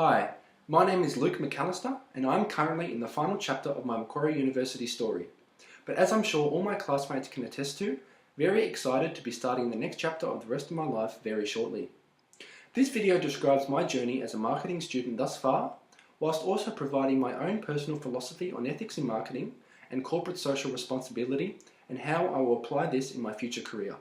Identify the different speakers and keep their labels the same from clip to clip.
Speaker 1: Hi, my name is McAllister and I'm currently in the final chapter of my Macquarie University story. But as I'm sure all my classmates can attest to, very excited to be starting the next chapter of the rest of my life very shortly. This video describes my journey as a marketing student thus far, whilst also providing my own personal philosophy on ethics in marketing and corporate social responsibility and how I will apply this in my future career.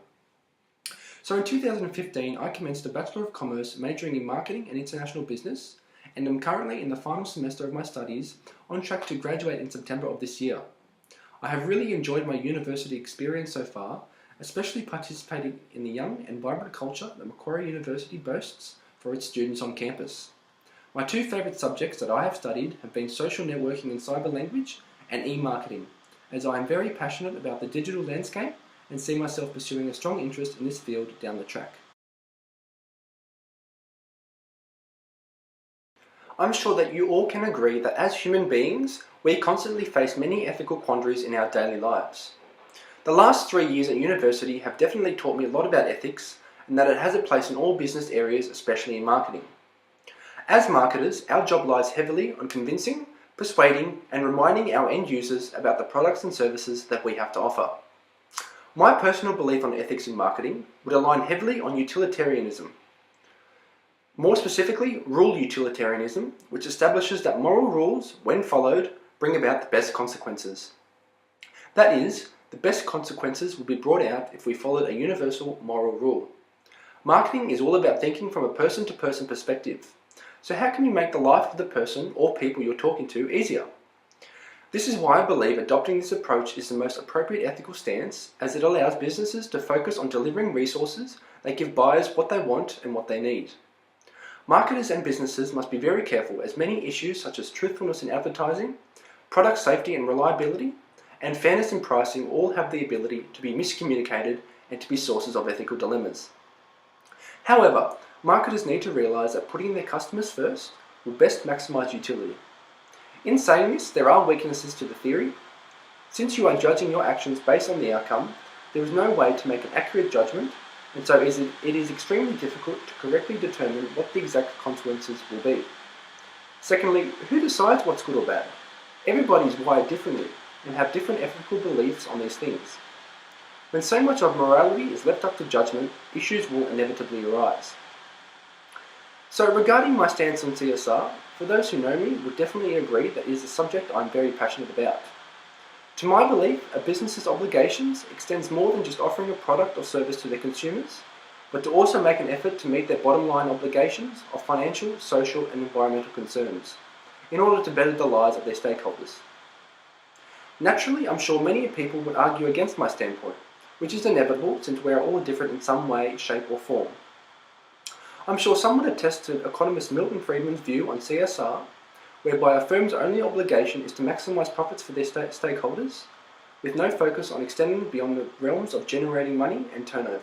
Speaker 1: So in 2015, I commenced a Bachelor of Commerce majoring in Marketing and International Business, and I'm currently in the final semester of my studies, on track to graduate in September of this year. I have really enjoyed my university experience so far, especially participating in the young and vibrant culture that Macquarie University boasts for its students on campus. My two favourite subjects that I have studied have been social networking and cyber language and e-marketing, as I am very passionate about the digital landscape and see myself pursuing a strong interest in this field down the track. I'm sure that you all can agree that as human beings, we constantly face many ethical quandaries in our daily lives. The last 3 years at university have definitely taught me a lot about ethics and that it has a place in all business areas, especially in marketing. As marketers, our job lies heavily on convincing, persuading and reminding our end users about the products and services that we have to offer. My personal belief on ethics in marketing would align heavily on utilitarianism. More specifically, rule utilitarianism, which establishes that moral rules, when followed, bring about the best consequences. That is, the best consequences would be brought out if we followed a universal moral rule. Marketing is all about thinking from a person-to-person perspective. So how can you make the life of the person or people you're talking to easier? This is why I believe adopting this approach is the most appropriate ethical stance, as it allows businesses to focus on delivering resources that give buyers what they want and what they need. Marketers and businesses must be very careful, as many issues such as truthfulness in advertising, product safety and reliability, and fairness in pricing all have the ability to be miscommunicated and to be sources of ethical dilemmas. However, marketers need to realise that putting their customers first will best maximise utility. In saying this, there are weaknesses to the theory. Since you are judging your actions based on the outcome, there is no way to make an accurate judgment, and so it is extremely difficult to correctly determine what the exact consequences will be. Secondly, who decides what's good or bad? Everybody is wired differently and have different ethical beliefs on these things. When so much of morality is left up to judgment, issues will inevitably arise. So regarding my stance on CSR, for those who know me would definitely agree that it is a subject I'm very passionate about. To my belief, a business's obligations extends more than just offering a product or service to their consumers, but to also make an effort to meet their bottom line obligations of financial, social and environmental concerns, in order to better the lives of their stakeholders. Naturally, I'm sure many people would argue against my standpoint, which is inevitable since we are all different in some way, shape or form. I'm sure some would attest to economist Milton Friedman's view on CSR, whereby a firm's only obligation is to maximise profits for their stakeholders, with no focus on extending beyond the realms of generating money and turnover.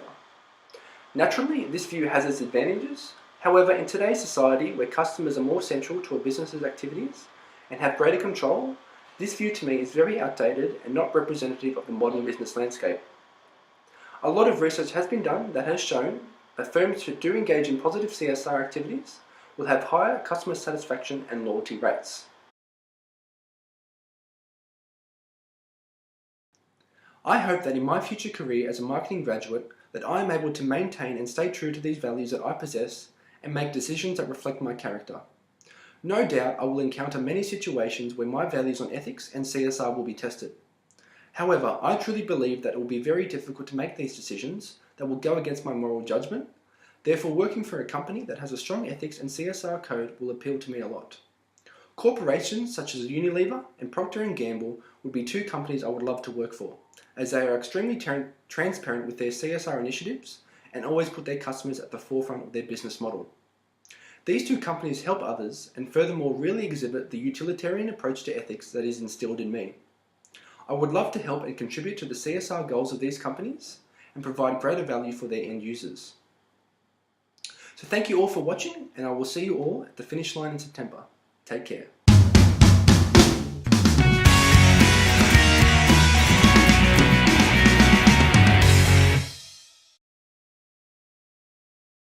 Speaker 1: Naturally, this view has its advantages. However, in today's society, where customers are more central to a business's activities and have greater control, this view to me is very outdated and not representative of the modern business landscape. A lot of research has been done that has shown that firms who do engage in positive CSR activities will have higher customer satisfaction and loyalty rates. I hope that in my future career as a marketing graduate that I am able to maintain and stay true to these values that I possess and make decisions that reflect my character. No doubt I will encounter many situations where my values on ethics and CSR will be tested. However, I truly believe that it will be very difficult to make these decisions that will go against my moral judgment. Therefore, working for a company that has a strong ethics and CSR code will appeal to me a lot. Corporations such as Unilever and Procter & Gamble would be two companies I would love to work for, as they are extremely transparent with their CSR initiatives and always put their customers at the forefront of their business model. These two companies help others and furthermore really exhibit the utilitarian approach to ethics that is instilled in me. I would love to help and contribute to the CSR goals of these companies and provide greater value for their end users. So thank you all for watching, and I will see you all at the finish line in September. Take care.